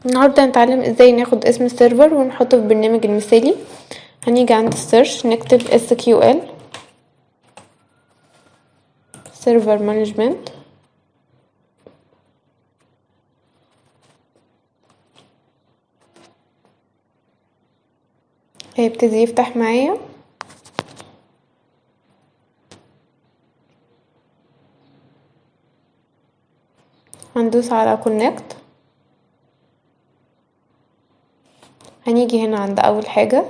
النهاردة هنتعلم ازاي ناخد اسم السيرفر ونحطه في البرنامج المثالي. هنيجي عند السيرش نكتب SQL Server Management. هيبتدي يفتح معايا. هندوس على Connect. هنيجي هنا عند اول حاجة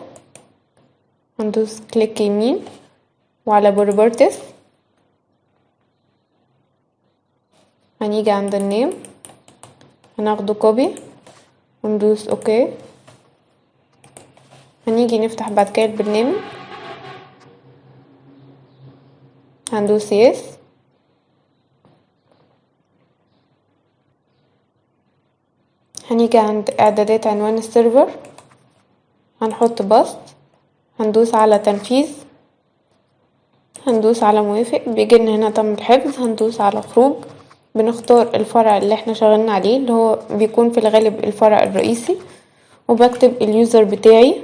هندوس كليك يمين وعلى Properties. هنيجي عند النيم هناخده كوبي وندوس اوكي. هنيجي نفتح بعد كده البرنامج هندوس يس. هنيجي عند اعدادات عنوان السيرفر هنحط باست. هندوس على تنفيذ. هندوس على موافق. بيجيلنا هنا تم الحفظ. هندوس على خروج. بنختار الفرع اللي احنا شغالين عليه اللي هو بيكون في الغالب الفرع الرئيسي وبكتب اليوزر بتاعي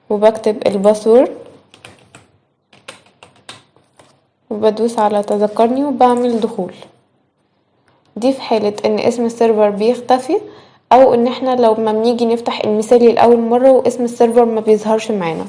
وبكتب الباسورد وبدوس على تذكرني وبعمل دخول. دي في حالة ان اسم السيرفر بيختفي او ان احنا لو ما بنيجي نفتح المثالي لأول مرة واسم السيرفر ما بيظهرش معانا.